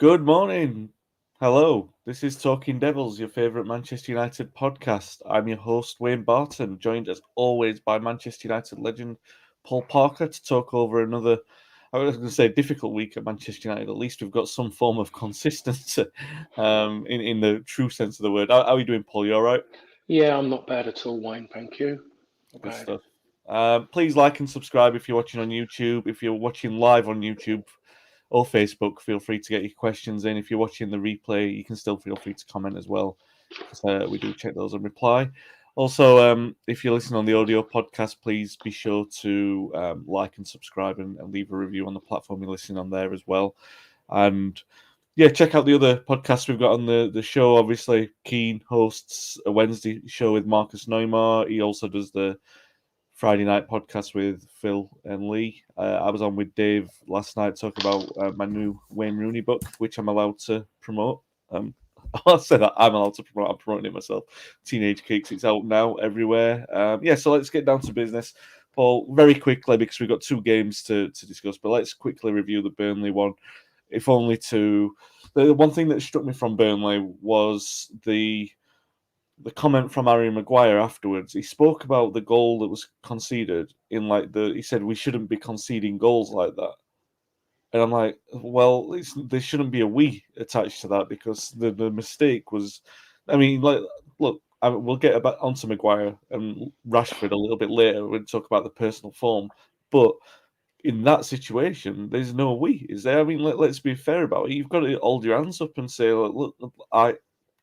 Good morning. Hello. This is Talking Devils, your favourite Manchester United podcast. I'm your host, Wayne Barton, joined as always by Manchester United legend Paul Parker to talk over another, I was going to say, difficult week at Manchester United. At least we've got some form of consistency in the true sense of the word. How are you doing, Paul? You all right? Yeah, I'm not bad at all, Wayne. Thank you. Not Good bad. stuff. Please like and subscribe if you're watching on YouTube. If you're watching live on YouTube or Facebook, feel free to get your questions in. If you're watching the replay, you can still feel free to comment as well, because we do check those and reply. Also, if you're listening on the audio podcast, please be sure to like and subscribe and leave a review on the platform you're listening on there as well. And yeah, check out the other podcasts we've got on the show. Obviously, Keane hosts a Wednesday show with Marcus Neumar. He also does the Friday night podcast with Phil and Lee. I was on with Dave last night talking about my new Wayne Rooney book, which I'm allowed to promote. I'll say that I'm allowed to promote. I'm promoting it myself. Teenage Kicks. It's out now everywhere. So let's get down to business. Paul, very quickly, because we've got two games to discuss, but let's quickly review the Burnley one. If only to... The one thing that struck me from Burnley was the comment from Harry Maguire afterwards. He spoke about the goal that was conceded in he said we shouldn't be conceding goals like that. And I'm like, well, there shouldn't be a we attached to that because the mistake was, I mean, look, we'll get back onto Maguire and Rashford a little bit later when we talk about the personal form, but in that situation, there's no we, is there? I mean, let's be fair about it. You've got to hold your hands up and say, look,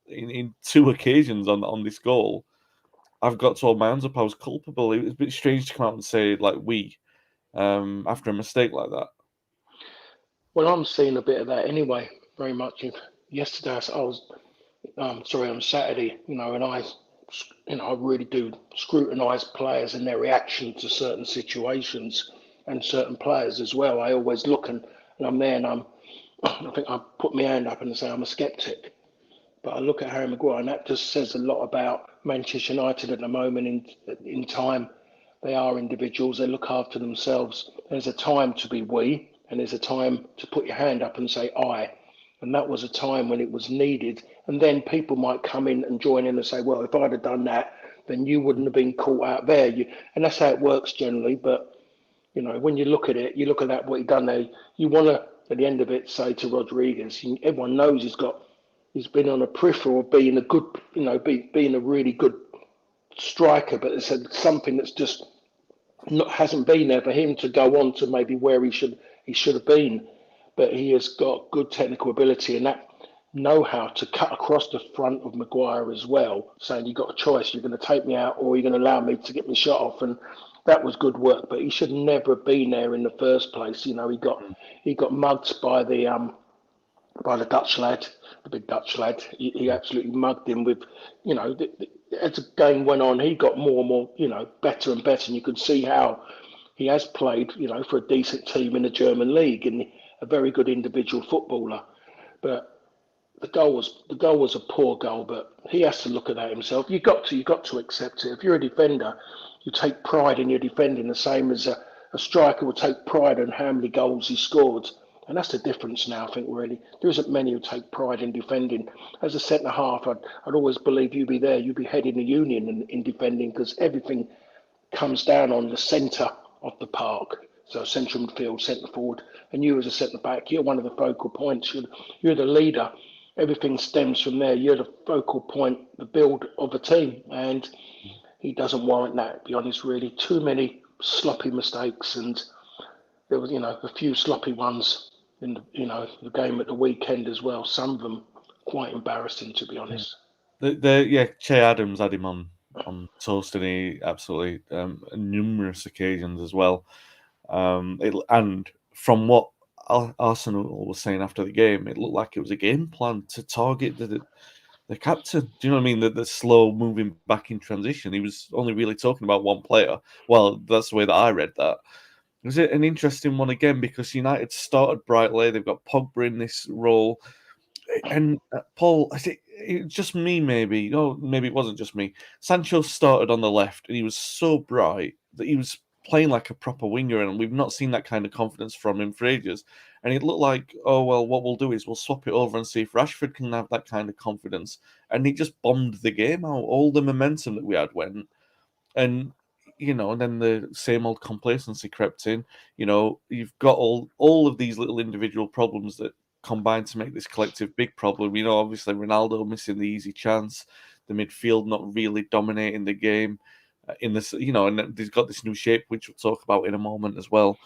in two occasions on this goal, I've got to hold my hands up. I was culpable. It was a bit strange to come out and say like we after a mistake like that. Well, I'm seeing a bit of that anyway. Very much. Yesterday, I was sorry, on Saturday, and I really do scrutinise players and their reaction to certain situations and certain players as well. I always look and I'm there and I think I put my hand up and say I'm a sceptic. But I look at Harry Maguire, and that just says a lot about Manchester United at the moment in time. They are individuals, they look after themselves. There's a time to be we, and there's a time to put your hand up and say I. And that was a time when it was needed. And then people might come in and join in and say, well, if I'd have done that, then you wouldn't have been caught out there. And that's how it works generally. But, when you look at it, you look at that, what he done there, you want to, at the end of it, say to Rodriguez, everyone knows he's been on a peripheral of being a good, being a really good striker, but it's something that's just hasn't been there for him to go on to maybe where he should have been. But he has got good technical ability and that know-how to cut across the front of Maguire as well, saying you've got a choice, you're going to take me out or you're going to allow me to get my shot off. And that was good work, but he should never have been there in the first place. He got mugged by the Dutch lad, the big Dutch lad. He absolutely mugged him with, as the game went on, he got more and more, better and better. And you could see how he has played, for a decent team in the German league and a very good individual footballer. But the goal was a poor goal, but he has to look at that himself. You got to accept it. If you're a defender, you take pride in your defending, the same as a striker would take pride in how many goals he scored. And that's the difference now, I think, really. There isn't many who take pride in defending. As a centre half, I'd always believe you'd be there. You'd be heading the union in defending because everything comes down on the centre of the park. So central midfield, centre forward, and you as a centre back, you're one of the focal points. You're the leader. Everything stems from there. You're the focal point, the build of a team, and he doesn't warrant that. To be honest, really, too many sloppy mistakes, and there was, a few sloppy ones in the game at the weekend as well. Some of them quite embarrassing, to be Yeah. honest. Che Adams had him on toast, and he absolutely numerous occasions as well. And from what Arsenal was saying after the game, it looked like it was a game plan to target the captain. Do you know what I mean? The slow moving back in transition. He was only really talking about one player. Well, that's the way that I read that. It was an interesting one again because United started brightly. They've got Pogba in this role. And Paul, I think it just me, maybe. No, maybe it wasn't just me. Sancho started on the left, and he was so bright that he was playing like a proper winger, and we've not seen that kind of confidence from him for ages. And it looked like, oh, well, what we'll do is we'll swap it over and see if Rashford can have that kind of confidence. And he just bombed the game out. All the momentum that we had went. And, and then the same old complacency crept in. You've got all of these little individual problems that combine to make this collective big problem. Obviously Ronaldo missing the easy chance, the midfield not really dominating the game in this, and they've got this new shape, which we'll talk about in a moment as well.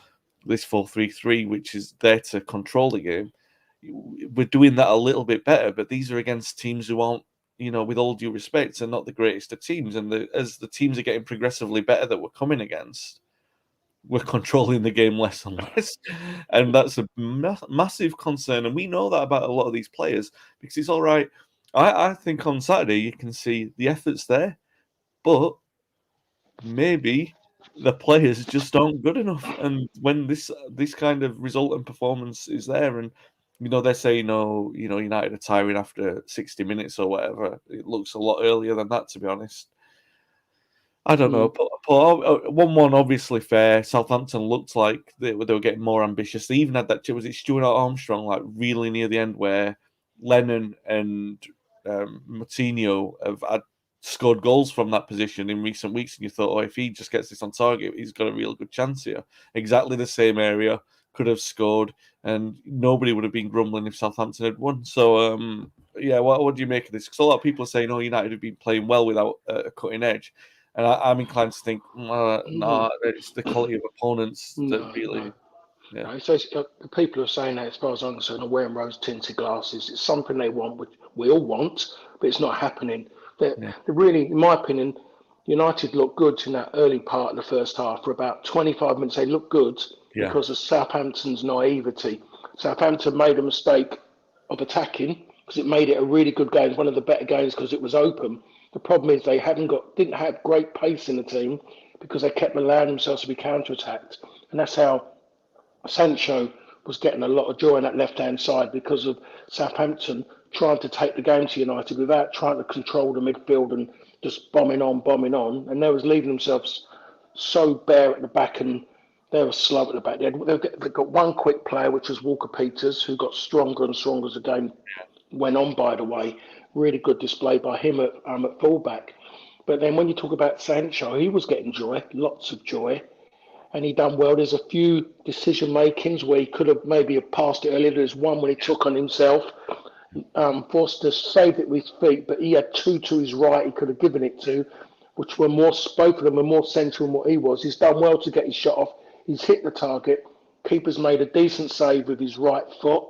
This 4-3-3, which is there to control the game. We're doing that a little bit better, but these are against teams who aren't, with all due respect, are not the greatest of teams. And as the teams are getting progressively better that we're coming against, we're controlling the game less and less. And that's a massive concern. And we know that about a lot of these players, because it's all right. I think on Saturday you can see the effort's there, but maybe the players just aren't good enough. And when this kind of result and performance is there, and they're saying, no, United are tiring after 60 minutes or whatever. It looks a lot earlier than that, to be honest. I don't know. 1-1, obviously fair. Southampton looked like they were getting more ambitious. They even had that, was it Stuart Armstrong, like really near the end, where Lennon and Moutinho have had scored goals from that position in recent weeks, and you thought, if he just gets this on target, he's got a real good chance here. Exactly the same area, could have scored, and nobody would have been grumbling if Southampton had won. So, what do you make of this? Because a lot of people are saying, United have been playing well without a cutting edge, and I'm inclined to think, it's the quality of opponents that really... No. Yeah. So the people are saying that, as far as I'm concerned, are wearing rose-tinted glasses. It's something they want, which we all want, but it's not happening. They're really, in my opinion, United looked good in that early part of the first half. For about 25 minutes, they looked good because of Southampton's naivety. Southampton made a mistake of attacking because it made it a really good game, one of the better games because it was open. The problem is they didn't have great pace in the team because they kept allowing themselves to be counter-attacked. And that's how Sancho was getting a lot of joy on that left-hand side because of Southampton trying to take the game to United without trying to control the midfield and just bombing on. And they was leaving themselves so bare at the back, and they were slow at the back. They've got one quick player, which was Walker-Peters, who got stronger and stronger as the game went on, by the way. Really good display by him at fullback. But then when you talk about Sancho, he was getting joy, lots of joy. And he done well. There's a few decision makings where he could have maybe passed it earlier. There's one when he took on himself. Forster saved it with his feet, but he had two to his right he could have given it to, which were both of them were more central than what he was. He's done well to get his shot off. He's hit the target. Keeper's made a decent save with his right foot.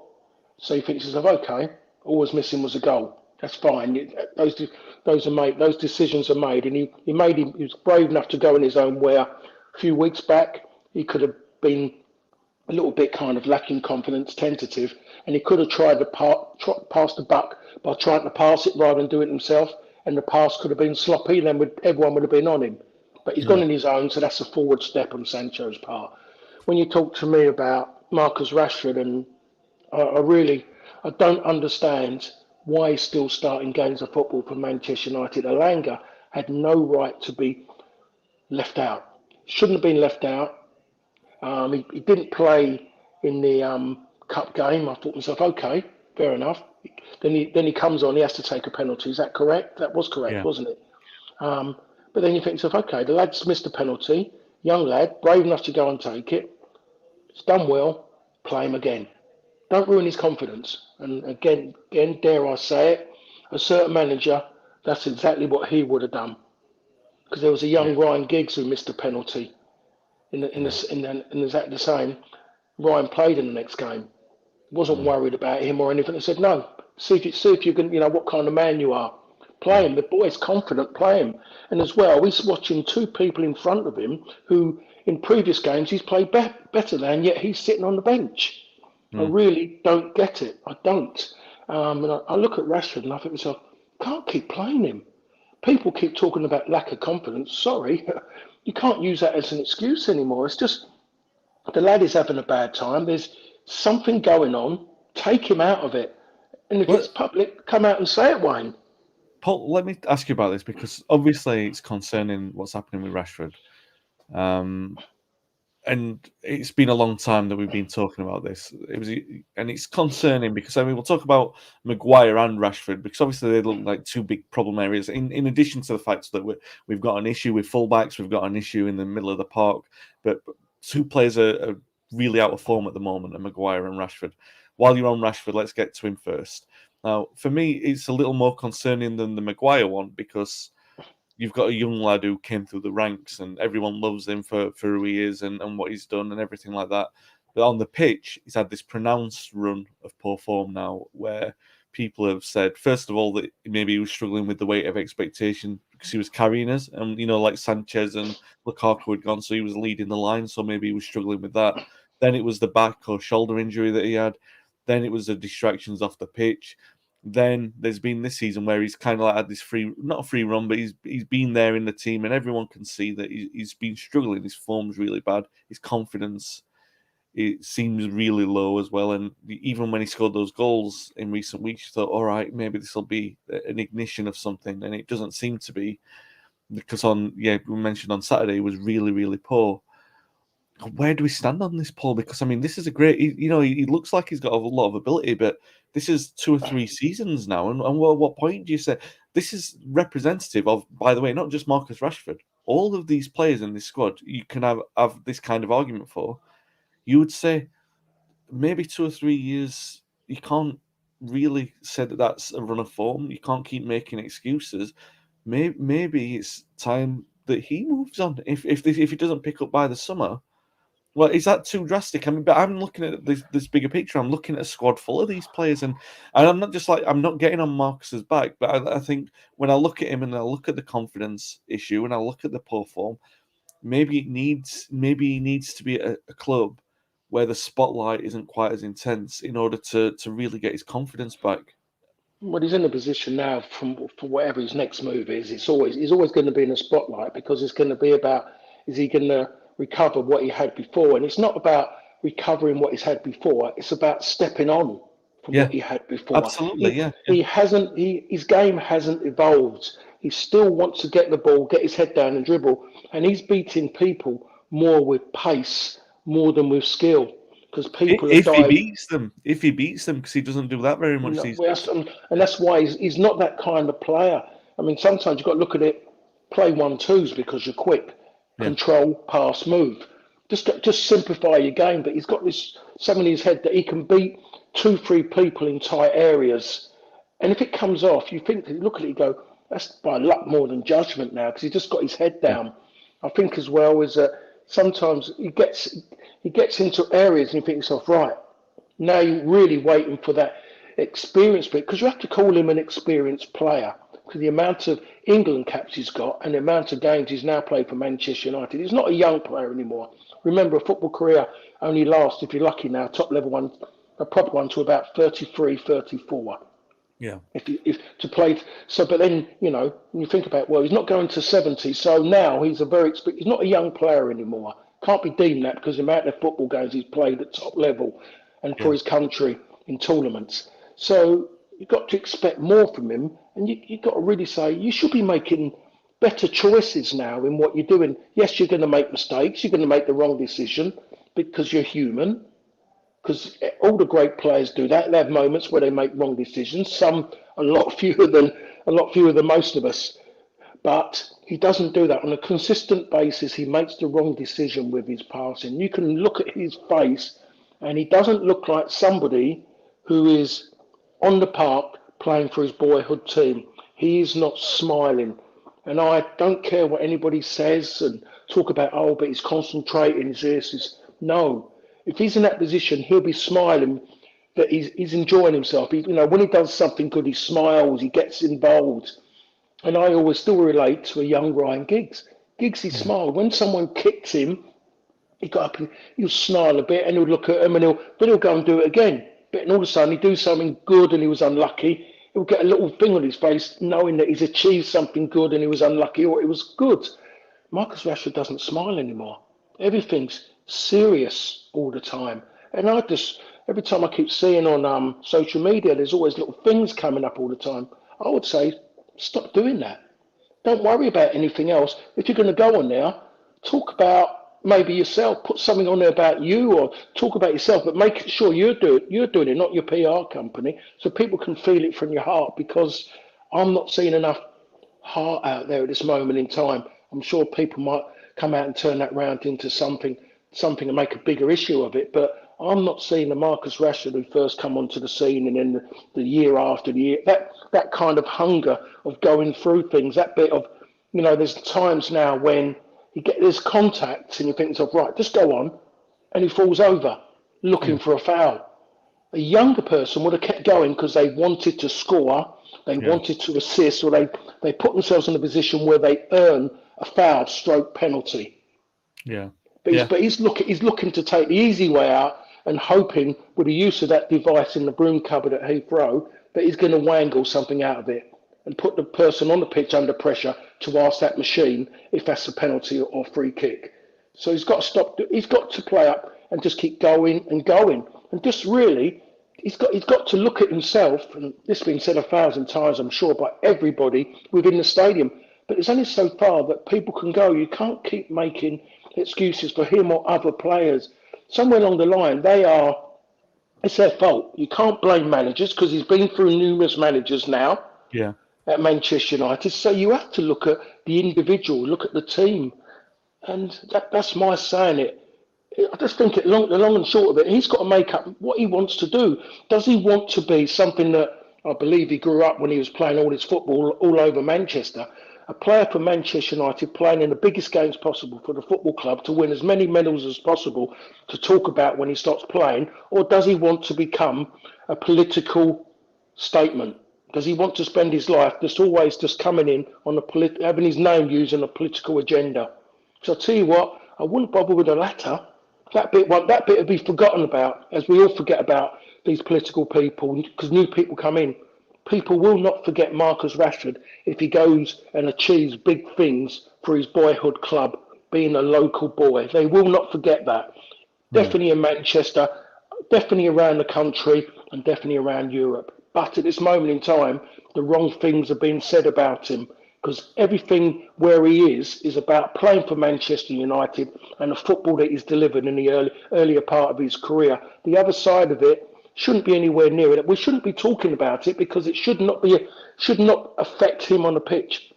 So he thinks, okay, all was missing was a goal. That's fine. Those decisions are made. And he was brave enough to go in his own way. A few weeks back, he could have been a little bit kind of lacking confidence, tentative, and he could have tried to pass the buck by trying to pass it rather than do it himself, and the pass could have been sloppy, then everyone would have been on him. But he's gone in his own, so that's a forward step on Sancho's part. When you talk to me about Marcus Rashford, and I don't understand why he's still starting games of football for Manchester United. Elanga had no right to be left out. Shouldn't have been left out. He didn't play in the cup game. I thought to myself, okay, fair enough. Then he comes on. He has to take a penalty. Is that correct? That was correct, wasn't it? But then you think to yourself, okay, the lad's missed a penalty. Young lad, brave enough to go and take it. It's done well. Play him again. Don't ruin his confidence. And again, dare I say it, a certain manager, that's exactly what he would have done. Because there was a young Ryan Giggs who missed a penalty in exactly the same. Ryan played in the next game. Wasn't worried about him or anything. He said, no, see if you can, what kind of man you are. Play him. The boy's confident, play him. And as well, he's watching two people in front of him who in previous games he's played better than, yet he's sitting on the bench. I really don't get it. I don't. And I look at Rashford and I think to myself, can't keep playing him. People keep talking about lack of confidence. Sorry, you can't use that as an excuse anymore. It's just the lad is having a bad time. There's something going on. Take him out of it. And if it's public, come out and say it, Wayne. Paul, let me ask you about this, because obviously it's concerning what's happening with Rashford. and it's been a long time that we've been talking about this. And it's concerning because we'll talk about Maguire and Rashford because obviously they look like two big problem areas. In addition to the fact that we've got an issue with fullbacks, we've got an issue in the middle of the park, but two players are really out of form at the moment, and Maguire and Rashford. While you're on Rashford, let's get to him first. Now, for me, it's a little more concerning than the Maguire one because you've got a young lad who came through the ranks and everyone loves him for who he is and what he's done and everything like that. But on the pitch, he's had this pronounced run of poor form now where people have said, first of all, that maybe he was struggling with the weight of expectation because he was carrying us. And, like Sanchez and Lukaku had gone, so he was leading the line. So maybe he was struggling with that. Then it was the back or shoulder injury that he had. Then it was the distractions off the pitch. Then there's been this season where he's kind of like had this not a free run, but he's been there in the team, and everyone can see that he's been struggling. His form's really bad. His confidence, it seems really low as well. And even when he scored those goals in recent weeks, you thought, all right, maybe this will be an ignition of something, and it doesn't seem to be because we mentioned on Saturday he was really, really poor. Where do we stand on this, Paul? Because this is a great. He looks like he's got a lot of ability, but this is 2 or 3 seasons now. And what point do you say this is representative of? By the way, not just Marcus Rashford. All of these players in this squad, you can have this kind of argument for. You would say maybe 2 or 3 years. You can't really say that that's a run of form. You can't keep making excuses. Maybe it's time that he moves on. If he doesn't pick up by the summer. Well, is that too drastic? But I'm looking at this bigger picture. I'm looking at a squad full of these players, and I'm not I'm not getting on Marcus's back, but I think when I look at him and I look at the confidence issue and I look at the poor form, maybe he needs to be at a club where the spotlight isn't quite as intense in order to really get his confidence back. Well, he's in a position now for whatever his next move is. He's always going to be in the spotlight because it's going to be about is he going to recover what he had before, and it's not about recovering what he's had before. It's about stepping on from what he had before. Absolutely, His game hasn't evolved. He still wants to get the ball, get his head down and dribble, and he's beating people more with pace more than with skill. Because people if he beats them, because he doesn't do that very much these days. And that's why he's not that kind of player. Sometimes you've got to look at it, play 1-2s because you're quick, control, pass, move. Just simplify your game. But he's got something in his head that he can beat 2-3 people in tight areas. And if it comes off, you look at it, you go, that's by luck more than judgment now because he's just got his head down. Yeah. I think as well is that sometimes he gets into areas and you think to yourself, right, now you're really waiting for that experience bit because you have to call him an experienced player because the amount of England caps he's got and the amount of games he's now played for Manchester United. He's not a young player anymore. Remember, a football career only lasts, if you're lucky now, top level one, a proper one, to about 33, 34. Yeah. If to play, but then when you think about he's not going to 70, so now he's he's not a young player anymore. Can't be deemed that because the amount of football games he's played at top level and for his country in tournaments. So you've got to expect more from him, and you've got to really say you should be making better choices now in what you're doing. Yes, you're going to make mistakes. You're going to make the wrong decision because you're human. Because all the great players do that. They have moments where they make wrong decisions. Some a lot fewer than most of us. But he doesn't do that on a consistent basis. He makes the wrong decision with his passing. You can look at his face, and he doesn't look like somebody who is on the park playing for his boyhood team. He is not smiling. And I don't care what anybody says and talk about, but he's concentrating. No. If he's in that position, he'll be smiling that he's enjoying himself. When he does something good, he smiles, he gets involved. And I always still relate to a young Ryan Giggs. Giggs, he smiled. When someone kicked him, he got up and he'll smile a bit and he'll look at him and he'll go and do it again. But all of a sudden, he'd do something good and he was unlucky. He'll get a little thing on his face knowing that he's achieved something good and he was unlucky or it was good. Marcus Rashford doesn't smile anymore. Everything's serious all the time. And every time I keep seeing on social media, there's always little things coming up all the time. I would say, stop doing that. Don't worry about anything else. If you're going to go on there, talk about maybe yourself, put something on there about you or talk about yourself, but make sure you're doing it, not your PR company, so people can feel it from your heart. Because I'm not seeing enough heart out there at this moment in time. I'm sure people might come out and turn that round into something and make a bigger issue of it. But I'm not seeing the Marcus Rashford who first come onto the scene and then the year after the year, that kind of hunger of going through things, that bit of, there's times now when there's contacts and you think to yourself, right, just go on, and he falls over looking for a foul. A younger person would have kept going because they wanted to score, they wanted to assist, or they put themselves in a position where they earn a foul stroke penalty. Yeah. But he's looking to take the easy way out and hoping with the use of that device in the broom cupboard at Heathrow that he's going to wangle something out of it and put the person on the pitch under pressure to ask that machine if that's a penalty or free kick. So he's got to stop. He's got to play up and just keep going and going. And just really, he's got to look at himself. And this has been said 1,000 times, I'm sure, by everybody within the stadium. But it's only so far that people can go. You can't keep making excuses for him or other players. Somewhere along the line, it's their fault. You can't blame managers because he's been through numerous managers now. Yeah. At Manchester United, so you have to look at the individual, look at the team, and that's my saying it. I just think the long and short of it, he's got to make up what he wants to do. Does he want to be something that I believe he grew up when he was playing all his football all over Manchester, a player for Manchester United playing in the biggest games possible for the football club to win as many medals as possible to talk about when he stops playing, or does he want to become a political statement? Does he want to spend his life always coming in on having his name used in a political agenda? So I'll tell you what, I wouldn't bother with the latter. That bit would be forgotten about, as we all forget about these political people, because new people come in. People will not forget Marcus Rashford if he goes and achieves big things for his boyhood club, being a local boy. They will not forget that. Definitely in Manchester, definitely around the country, and definitely around Europe. But at this moment in time, the wrong things are being said about him, because everything where he is about playing for Manchester United and the football that he's delivered in the earlier part of his career. The other side of it shouldn't be anywhere near it. We shouldn't be talking about it because it should not affect him on the pitch.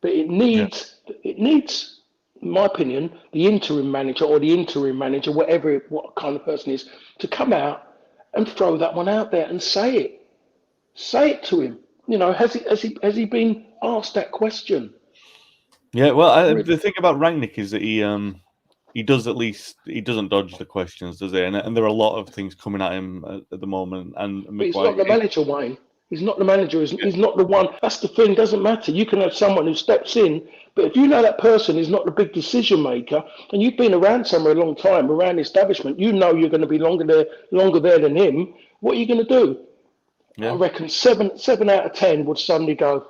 But it needs, in my opinion, the interim manager or the interim manager, what kind of person is, to come out and throw that one out there and say it. Say it to him. Has he been asked that question? Yeah, well, the thing about Rangnick is that he doesn't dodge the questions, does he? And there are a lot of things coming at him at the moment. And But he's not the manager, Wayne. He's not the manager. He's not the one. That's the thing. Doesn't matter. You can have someone who steps in, but if you know that person is not the big decision maker, and you've been around somewhere a long time, around the establishment, you're going to be longer there than him. What are you going to do? Yeah. I reckon 7 out of 10 would suddenly go,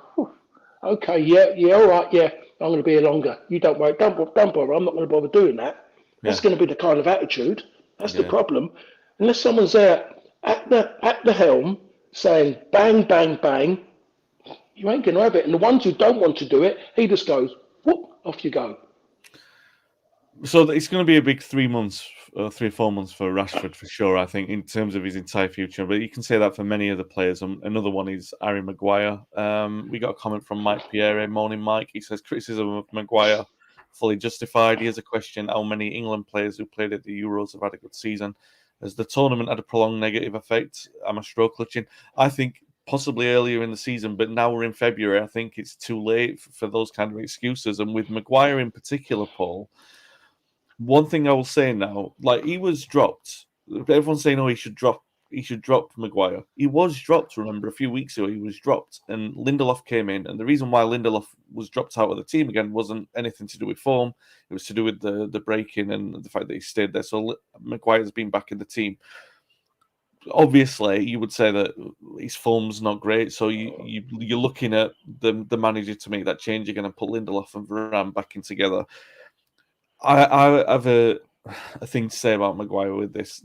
okay, yeah, all right, yeah, I'm going to be here longer. You don't worry, don't bother. I'm not going to bother doing that. That's going to be the kind of attitude. That's the problem. Unless someone's there at the helm saying bang, bang, bang, you ain't going to have it. And the ones who don't want to do it, he just goes, whoop, off you go. So it's going to be a big 3 months, 3 or 4 months for Rashford for sure, I think, in terms of his entire future. But you can say that for many other players. Another one is Harry Maguire. We got a comment from Mike Pierre, morning Mike. He says, criticism of Maguire fully justified. He has a question, how many England players who played at the Euros have had a good season? Has the tournament had a prolonged negative effect? Am I stroke clutching? I think possibly earlier in the season, but now we're in February. I think it's too late for those kind of excuses. And with Maguire in particular, Paul, one thing I will say now, like he was dropped. Everyone's saying, "Oh, he should drop Maguire." He was dropped. Remember, a few weeks ago, he was dropped, and Lindelof came in. And the reason why Lindelof was dropped out of the team again wasn't anything to do with form. It was to do with the break-in and the fact that he stayed there. So Maguire's been back in the team. Obviously, you would say that his form's not great. So you're looking at the manager to make that change again and put Lindelof and Varane back in together. I have a thing to say about Maguire with this.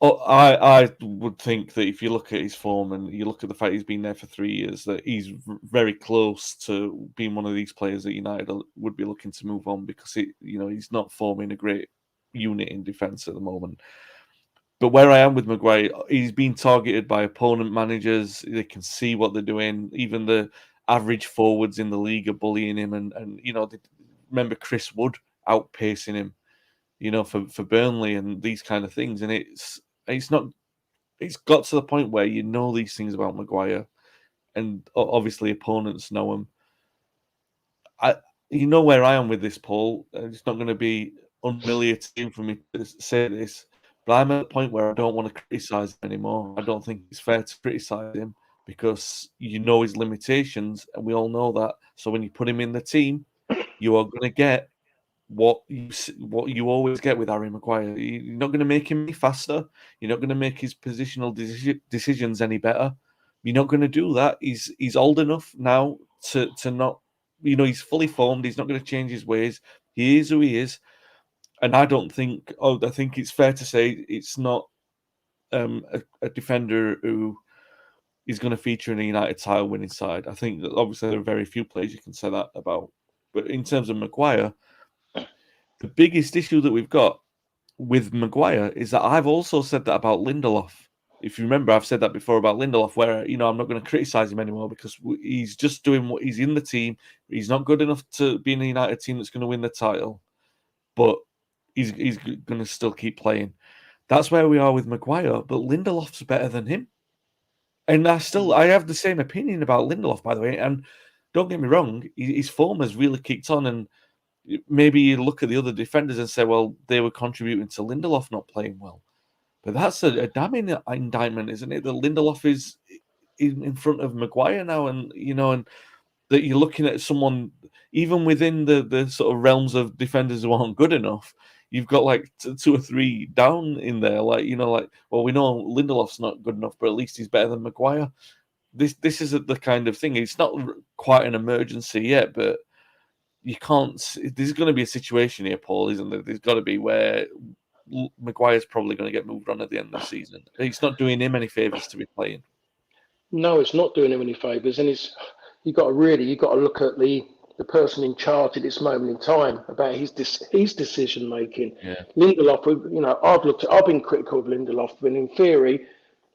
I would think that if you look at his form and you look at the fact he's been there for 3 years, that he's very close to being one of these players that United would be looking to move on, because he's not forming a great unit in defence at the moment. But where I am with Maguire, he's been targeted by opponent managers. They can see what they're doing. Even the average forwards in the league are bullying him, and remember Chris Wood outpacing him, for Burnley and these kind of things. And it's got to the point where these things about Maguire, and obviously opponents know him. Where I am with this, Paul. It's not going to be humiliating for me to say this, but I'm at a point where I don't want to criticise him anymore. I don't think it's fair to criticise him, because his limitations, and we all know that. So when you put him in the team, you are going to get what you always get with Harry Maguire. You're not going to make him any faster. You're not going to make his positional decisions any better. You're not going to do that. He's old enough now to not. He's fully formed. He's not going to change his ways. He is who he is, and I think it's fair to say it's not a defender who is going to feature in a United title winning side. I think that obviously there are very few players you can say that about, but in terms of Maguire, the biggest issue that we've got with Maguire is that I've also said that about Lindelof. If you remember, I've said that before about Lindelof, where I'm not going to criticise him anymore, because he's just doing what he's in the team. He's not good enough to be in a United team that's going to win the title, but he's going to still keep playing. That's where we are with Maguire, but Lindelof's better than him. And I have the same opinion about Lindelof, by the way. And don't get me wrong, his form has really kicked on, and maybe you look at the other defenders and say, well, they were contributing to Lindelof not playing well. But that's a damning indictment, isn't it? That Lindelof is in front of Maguire now, and that you're looking at someone, even within the sort of realms of defenders who aren't good enough, you've got like 2 or 3 down in there. Well, we know Lindelof's not good enough, but at least he's better than Maguire. This isn't the kind of thing. It's not quite an emergency yet, but you can't. There's going to be a situation here, Paul, isn't there? There's got to be where Maguire's probably going to get moved on at the end of the season. It's not doing him any favours to be playing. No, it's not doing him any favours, and you got to look at the person in charge at this moment in time about his decision making. Yeah. Lindelof, I've been critical of Lindelof, but in theory,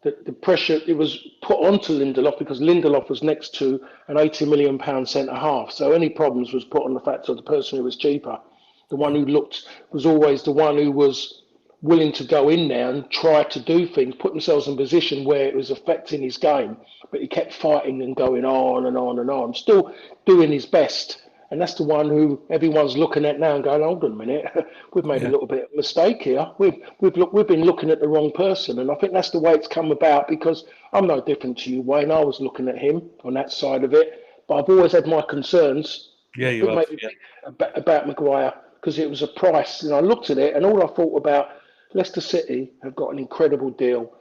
the pressure it was put onto Lindelof because Lindelof was next to an £80 million centre half. So any problems was put on the fact of the person who was cheaper. The one who was always the one who was willing to go in there and try to do things, put themselves in a position where it was affecting his game. But he kept fighting and going on and on and on, still doing his best. And that's the one who everyone's looking at now and going, hold on a minute, we've made a little bit of a mistake here. We've been looking at the wrong person. And I think that's the way it's come about, because I'm no different to you, Wayne. I was looking at him on that side of it. But I've always had my concerns about Maguire, because it was a price. And I looked at it and all I thought about, Leicester City have got an incredible deal.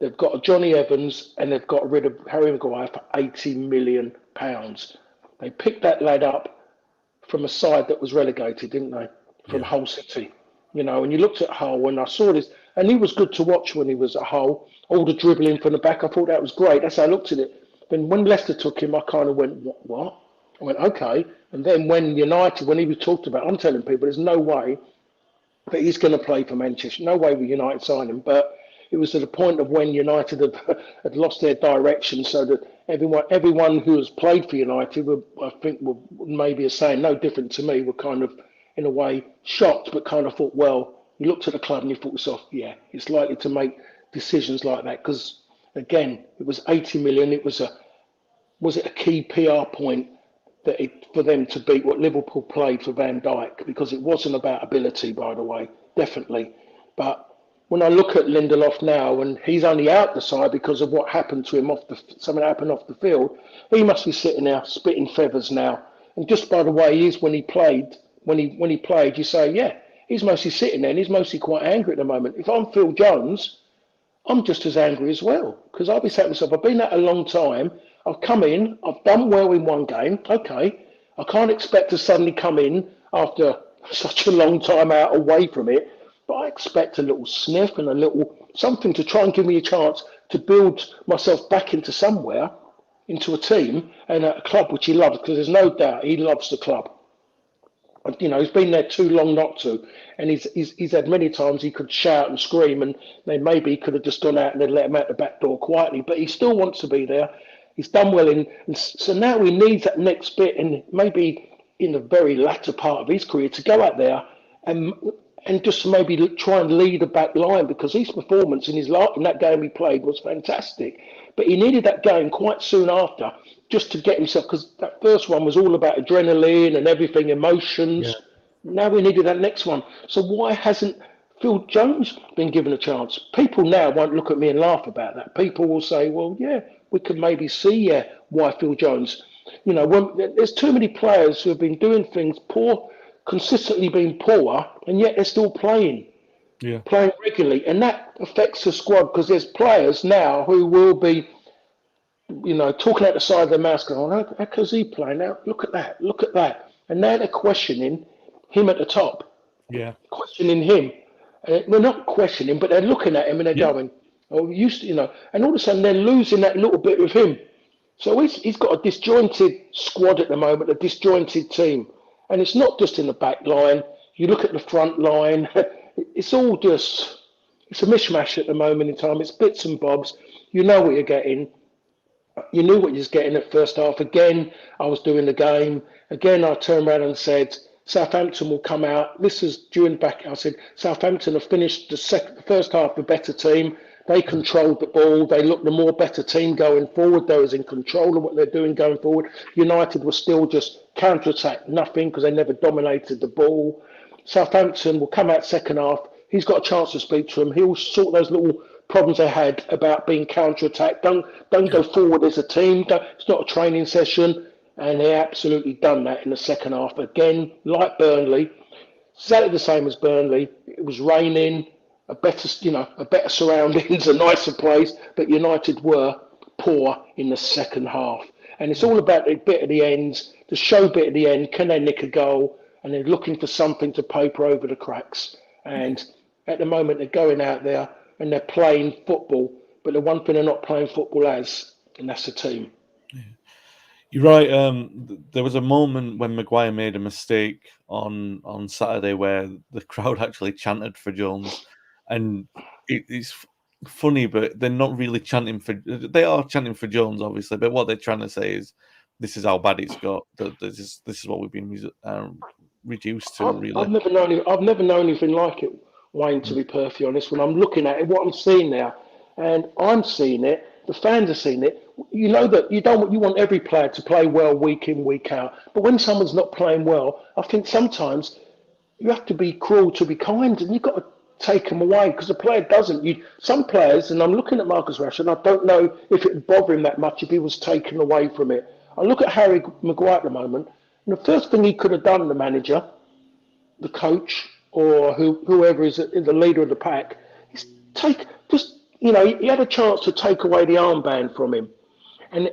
They've got a Johnny Evans and they've got rid of Harry Maguire for £80 million. They picked that lad up from a side that was relegated, didn't they? From Hull City. And you looked at Hull, and I saw this, and he was good to watch when he was at Hull. All the dribbling from the back, I thought that was great. That's how I looked at it. But when Leicester took him, I kind of went, what? I went, okay. And then when he was talked about, I'm telling people there's no way that he's going to play for Manchester. No way will United sign him. But it was to the point of when United had lost their direction, so that everyone who has played for United, I think, maybe is saying no different to me, were kind of, in a way, shocked, but kind of thought, well, you looked at the club and you thought to yourself, yeah, it's likely to make decisions like that. Because, again, it was 80 million. Was it a key PR point for them to beat what Liverpool played for Van Dijk? Because it wasn't about ability, by the way, definitely. But when I look at Lindelof now, and he's only out the side because of what happened to him something happened off the field, he must be sitting there spitting feathers now. And just by the way he is when he played, you say, yeah, he's mostly sitting there and he's mostly quite angry at the moment. If I'm Phil Jones, I'm just as angry as well, because I'll be saying to myself, I've been at a long time. I've come in, I've done well in one game. Okay, I can't expect to suddenly come in after such a long time out away from it. But I expect a little sniff and a little something to try and give me a chance to build myself back into somewhere, into a team and a club which he loves, because there's no doubt he loves the club. You know, he's been there too long not to, and he's had many times he could shout and scream, and then maybe he could have just gone out and then let him out the back door quietly. But he still wants to be there. He's done well and so now he needs that next bit, and maybe in the very latter part of his career to go out there and just maybe try and lead a back line, because his performance in that game he played was fantastic. But he needed that game quite soon after, just to get himself, because that first one was all about adrenaline and everything, emotions. Yeah. Now we needed that next one. So why hasn't Phil Jones been given a chance? People now won't look at me and laugh about that. People will say, well, yeah, we could maybe see why Phil Jones. You know, there's too many players who have been doing things poor, consistently being poor, and yet they're still playing regularly. And that affects the squad, because there's players now who will be, you know, talking out the side of their mouth, going, oh, how could he play now? Look at that. And now they're questioning him at the top. Yeah. Questioning him. They're not questioning, but they're looking at him and they're going, oh, used to, you know, and all of a sudden they're losing that little bit of him. So he's got a disjointed squad at the moment, a disjointed team. And it's not just in the back line. You look at the front line, it's all just, it's a mishmash at the moment in time. It's bits and bobs. You know what you're getting. You knew what you was getting at first half. Again, I was doing the game. Again, I turned around and said, Southampton will come out. This is during back. I said, Southampton have finished the first half a better team. They controlled the ball. They looked the more better team going forward. They was in control of what they're doing going forward. United was still just counter-attack, nothing, because they never dominated the ball. Southampton will come out second half. He's got a chance to speak to him. He'll sort those little problems they had about being counter-attack. Don't go forward as a team. It's not a training session. And they absolutely done that in the second half. Again, like Burnley, exactly the same as Burnley. It was raining, a better surroundings, a nicer place, but United were poor in the second half. And it's all about the bit at the ends, the show bit at the end. Can they nick a goal? And they're looking for something to paper over the cracks. And at the moment, they're going out there and they're playing football, but the one thing they're not playing football as, and that's the team. You're right. There was a moment when Maguire made a mistake on Saturday where the crowd actually chanted for Jones, and it's funny, but they're not really chanting for. They are chanting for Jones, obviously, but what they're trying to say is, "This is how bad it's got. This is what we've been reduced to." Really, I've never known anything like it, Wayne. To be perfectly honest, when I'm looking at it, what I'm seeing now, and I'm seeing it, the fans are seeing it. You know that you want every player to play well week in, week out. But when someone's not playing well, I think sometimes you have to be cruel to be kind, and you've got to take them away, because the player doesn't. Some players, and I'm looking at Marcus Rashford, and I don't know if it would bother him that much if he was taken away from it. I look at Harry Maguire at the moment, and the first thing he could have done, the manager, the coach, or whoever is the leader of the pack, is he had a chance to take away the armband from him. And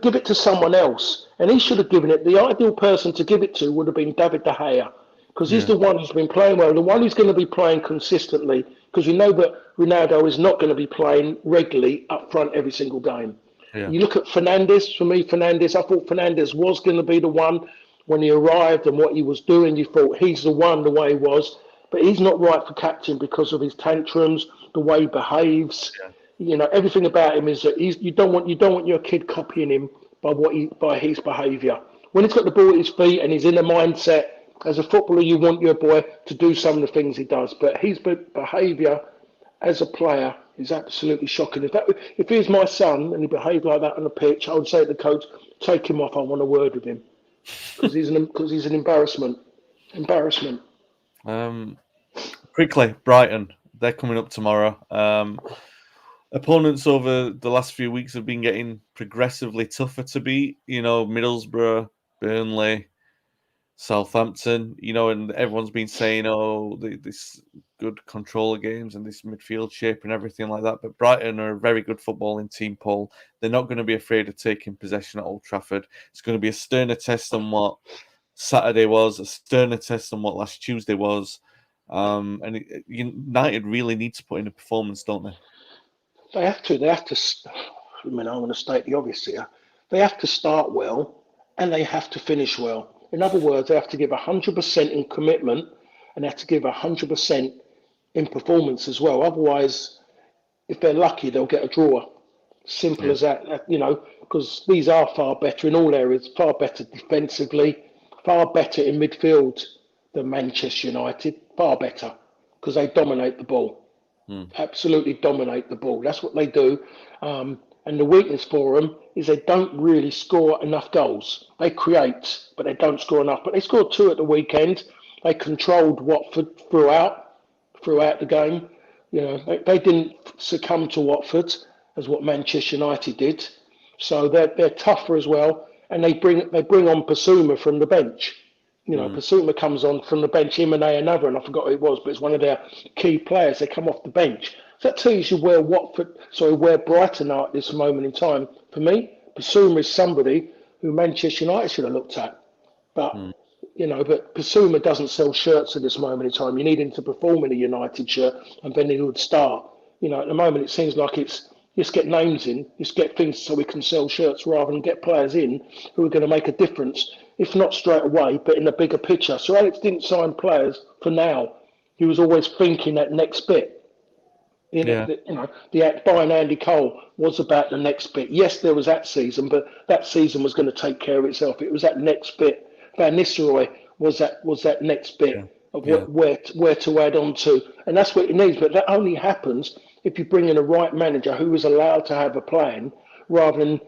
give it to someone else. And he should have given it. The ideal person to give it to would have been David De Gea, because he's the one who's been playing well, the one who's going to be playing consistently, because we know that Ronaldo is not going to be playing regularly up front every single game. Yeah. You look at Fernandes. For me, I thought Fernandes was going to be the one when he arrived, and what he was doing, you thought he's the one, the way he was. But he's not right for captain because of his tantrums, the way he behaves. Yeah. You know, everything about him is that you don't want your kid copying him by his behaviour. When he's got the ball at his feet and he's in a mindset, as a footballer, you want your boy to do some of the things he does. But his behaviour as a player is absolutely shocking. If he was my son and he behaved like that on the pitch, I would say to the coach, take him off. I want a word with him, because he's an embarrassment. Embarrassment. Quickly, Brighton. They're coming up tomorrow. Opponents over the last few weeks have been getting progressively tougher to beat. You know, Middlesbrough, Burnley, Southampton. You know, and everyone's been saying, this good control of games and this midfield shape and everything like that. But Brighton are a very good footballing team, Paul. They're not going to be afraid of taking possession at Old Trafford. It's going to be a sterner test than what Saturday was, a sterner test than what last Tuesday was. United really need to put in a performance, don't they? They have to. They have to. I mean, I'm going to state the obvious here. They have to start well, and they have to finish well. In other words, they have to give 100% in commitment, and they have to give 100% in performance as well. Otherwise, if they're lucky, they'll get a draw. Simple as that. Because these are far better in all areas, far better defensively, far better in midfield than Manchester United, far better, because they dominate the ball. Absolutely dominate the ball. That's what they do. And the weakness for them is they don't really score enough goals. They create, but they don't score enough. But they scored 2 at the weekend. They controlled Watford throughout the game. They didn't succumb to Watford as what Manchester United did. So they're tougher as well. And they bring on Basuma from the bench. Basuma comes on from the bench, him and another, and I forgot who it was, but it's one of their key players. They come off the bench. So that tells you where Brighton are at this moment in time. For me, Basuma is somebody who Manchester United should have looked at. But Basuma doesn't sell shirts at this moment in time. You need him to perform in a United shirt, and then he would start. At the moment it seems like it's just get names in, just get things so we can sell shirts rather than get players in who are going to make a difference. If not straight away, but in the bigger picture. So Alex didn't sign players for now. He was always thinking that next bit. The buying Andy Cole was about the next bit. Yes, there was that season, but that season was going to take care of itself. It was that next bit. Van Nistelrooy was that next bit of where to add on to, and that's what it needs. But that only happens if you bring in a right manager who is allowed to have a plan, rather than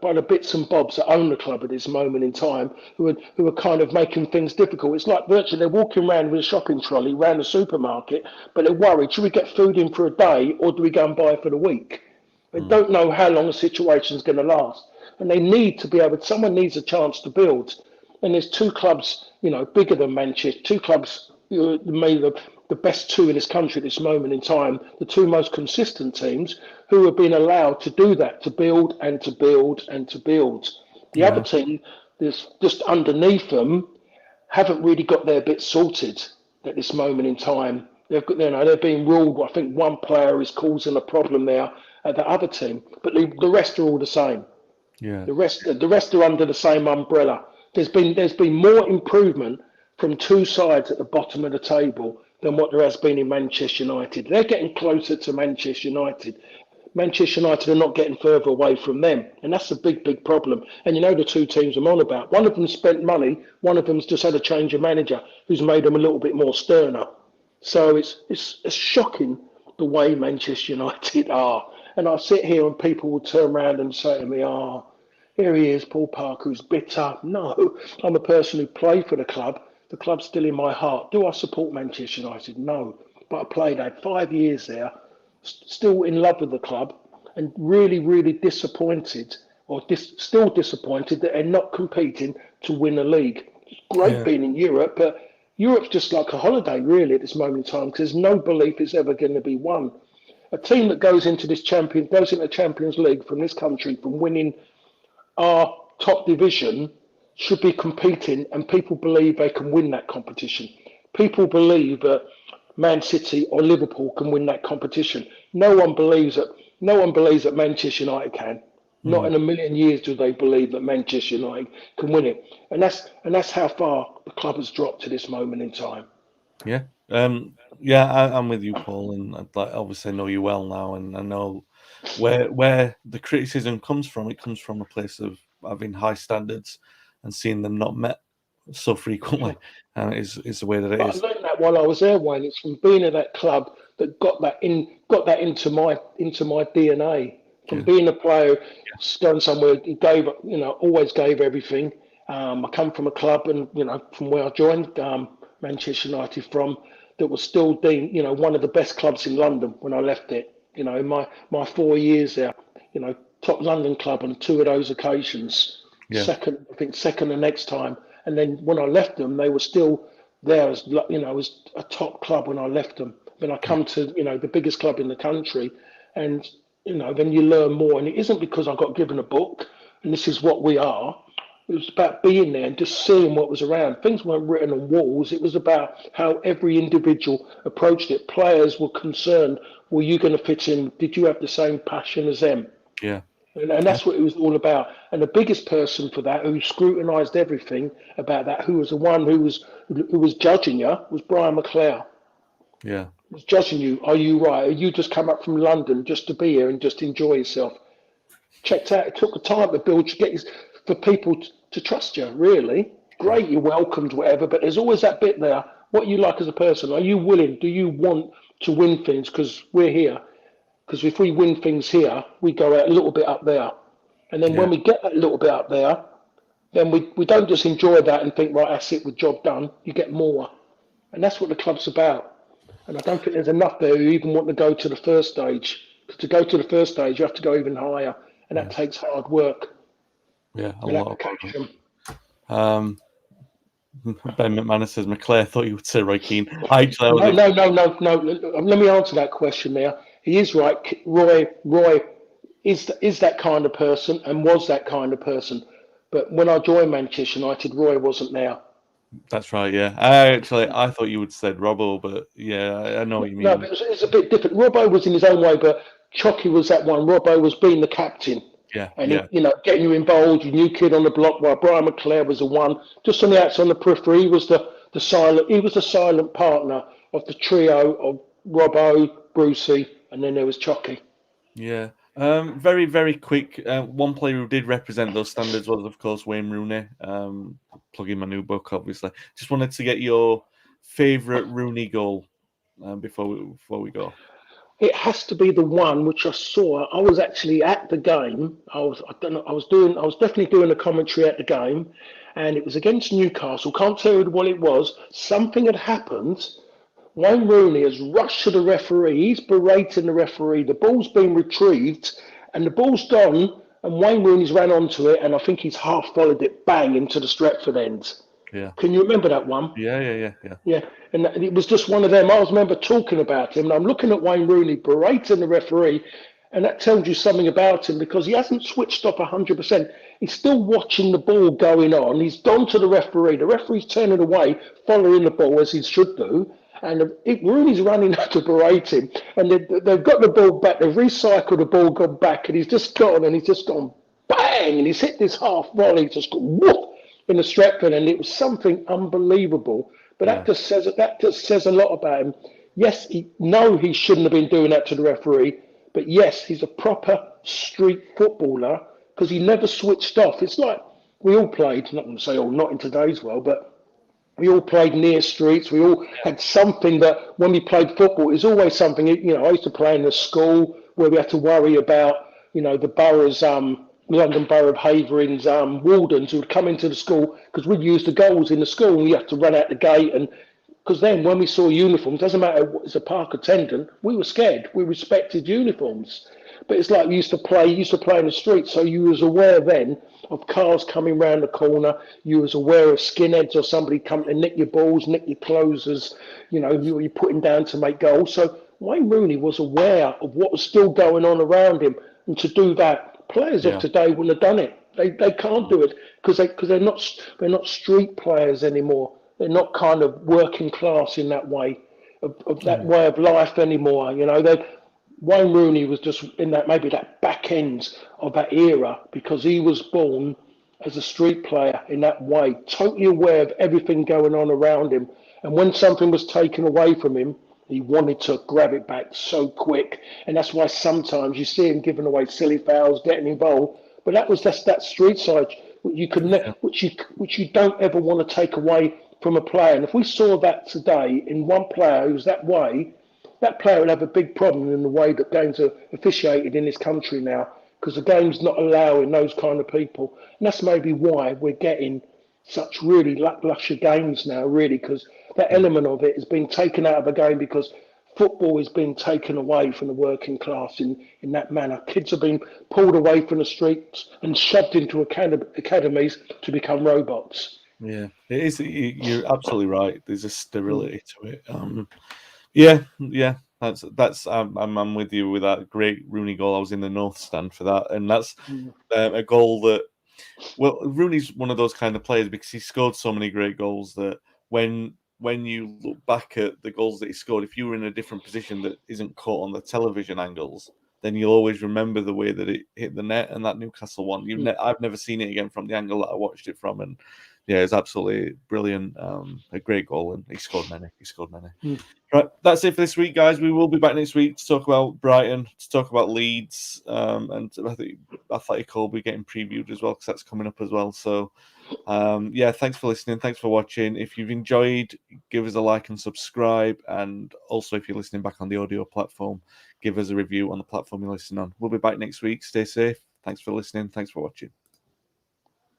by the bits and bobs that own the club at this moment in time, who are kind of making things difficult. It's like virtually they're walking around with a shopping trolley around the supermarket, but they're worried, should we get food in for a day or do we go and buy for the week? They don't know how long the situation is going to last. And they need to be able, someone needs a chance to build. And there's 2 clubs, bigger than Manchester, 2 clubs, maybe the best 2 in this country at this moment in time, the 2 most consistent teams who have been allowed to do that, to build and to build and to build. The other team that's just underneath them haven't really got their bit sorted at this moment in time. They're being ruled. I think one player is causing a problem there at the other team, but the rest are all the same. Yeah. The rest are under the same umbrella. There's been more improvement from 2 sides at the bottom of the table than what there has been in Manchester United. They're getting closer to Manchester United. Manchester United are not getting further away from them. And that's a big, big problem. And the 2 teams I'm on about, one of them spent money, one of them's just had a change of manager who's made them a little bit more sterner. So it's shocking the way Manchester United are. And I sit here and people will turn around and say to me, here he is, Paul Parker, who's bitter. No, I'm a person who played for the club. The club's still in my heart. Do I support Manchester United? No. But I had 5 years there, still in love with the club, and really, really disappointed, still disappointed that they're not competing to win a league. It's great being in Europe, but Europe's just like a holiday, really, at this moment in time, because there's no belief it's ever going to be won. A team that goes into the Champions League from this country, from winning our top division, should be competing, and people believe they can win that competition. People believe that Man City or Liverpool can win that competition. No one believes that Manchester United can. Not in a million years do they believe that Manchester United can win it. And that's how far the club has dropped to this moment in time. Yeah. I'm with you, Paul, and I obviously know you well now, and I know where the criticism comes from. It comes from a place of having high standards and seeing them not met so frequently, and it's the way that it is. I learned that while I was there, Wayne. It's from being at that club that got that into my DNA. From being a player, going somewhere, always gave everything. I come from a club, and from where I joined Manchester United from, that was still deemed, one of the best clubs in London when I left it. In my 4 years there, top London club on 2 of those occasions. Yeah. Second the next time. And then when I left them, they were still there as a top club when I left them. Then I come to, the biggest club in the country, and, then you learn more. And it isn't because I got given a book and this is what we are. It was about being there and just seeing what was around. Things weren't written on walls. It was about how every individual approached it. Players were concerned, were you going to fit in? Did you have the same passion as them? Yeah. And that's what it was all about. And the biggest person for that, who scrutinised everything about that, who was the one who was judging you, was Brian McClare. Yeah. Was judging you. Are you right? Are you just come up from London just to be here and just enjoy yourself? Checked out. It took the time to build, for people to trust you. Really great. You're welcomed, whatever. But there's always that bit there. What you like as a person? Are you willing? Do you want to win things? Because we're here. Because if we win things here, we go out a little bit up there. And then when we get that little bit up there, then we don't just enjoy that and think, right, that's it, with job done. You get more. And that's what the club's about. And I don't think there's enough there who even want to go to the first stage. Because to go to the first stage, you have to go even higher. And that takes hard work. Yeah, a and lot application. Ben McManus says, McClare thought you would say Roy Keane. No. Let me answer that question there. He is right. Roy is that kind of person and was that kind of person. But when I joined Manchester United, Roy wasn't there. That's right, yeah. I thought you would have said Robbo, but yeah, I know what you mean. No, but it's a bit different. Robbo was in his own way, but Chucky was that one. Robbo was being the captain. Yeah, and he, getting you involved, you new kid on the block. While Brian McClare was the one just on the outside, on the periphery. He was the silent. He was the silent partner of the trio of Robbo, Brucey, and then there was Chucky. Yeah. Very, very quick. One player who did represent those standards was, of course, Wayne Rooney. Plugging my new book, obviously. Just wanted to get your favourite Rooney goal before we go. It has to be the one which I saw. I was actually at the game. I was definitely doing a commentary at the game, and it was against Newcastle. Can't tell you what it was. Something had happened. Wayne Rooney has rushed to the referee. He's berating the referee. The ball's been retrieved, and the ball's gone. And Wayne Rooney's ran onto it, and I think he's half volleyed it bang into the Stretford end. Yeah. Can you remember that one? Yeah. Yeah, and it was just one of them. I remember talking about him, and I'm looking at Wayne Rooney berating the referee, and that tells you something about him because he hasn't switched off 100%. He's still watching the ball going on. He's gone to the referee. The referee's turning away, following the ball as he should do. And Rooney's running out to berate him, and they've got the ball back. They've recycled the ball, gone back, and he's just gone bang, and he's hit this half volley, just gone whoop in the Stretford, and it was something unbelievable. But that just says a lot about him. Yes, he shouldn't have been doing that to the referee, but yes, he's a proper street footballer because he never switched off. It's like we all played, not going to say not in today's world, but we all played near streets. We all had something that when we played football, it was always something. I used to play in the school where we had to worry about, the borough's, London Borough of Havering's wardens who would come into the school because we'd use the goals in the school and we had to run out the gate. And because then when we saw uniforms, doesn't matter as a park attendant, we were scared. We respected uniforms. But it's like we used to play in the street. So you was aware then of cars coming round the corner. You was aware of skinheads or somebody coming to nick your balls, nick your clothes as, you're putting down to make goals. So Wayne Rooney was aware of what was still going on around him. And to do that, players of today wouldn't have done it. They can't do it because they're not street players anymore. They're not kind of working class in that way of that way of life anymore. Wayne Rooney was just in that maybe that back end of that era because he was born as a street player in that way, totally aware of everything going on around him. And when something was taken away from him, he wanted to grab it back so quick. And that's why sometimes you see him giving away silly fouls, getting involved. But that was just that street side which you don't ever want to take away from a player. And if we saw that today in one player who's that way, that player would have a big problem in the way that games are officiated in this country now, because the game's not allowing those kind of people. And that's maybe why we're getting such really lacklustre games now, really, because that element of it has been taken out of the game because football is being taken away from the working class in that manner. Kids are being pulled away from the streets and shoved into academies to become robots. Yeah, it is. You're absolutely right. There's a sterility to it. Yeah. That's. I'm with you with that great Rooney goal. I was in the North Stand for that, and that's a goal that Well, Rooney's one of those kind of players because he scored so many great goals that when you look back at the goals that he scored, if you were in a different position that isn't caught on the television angles, then you'll always remember the way that it hit the net. And that Newcastle one, I've never seen it again from the angle that I watched it from, and yeah, it's absolutely brilliant. A great goal, and he scored many. Right, that's it for this week, guys. We will be back next week to talk about Brighton, to talk about Leeds, and I think Athletic will be getting previewed as well because that's coming up as well. So, yeah, thanks for listening. Thanks for watching. If you've enjoyed, give us a like and subscribe. And also, if you're listening back on the audio platform, give us a review on the platform you're listening on. We'll be back next week. Stay safe. Thanks for listening. Thanks for watching.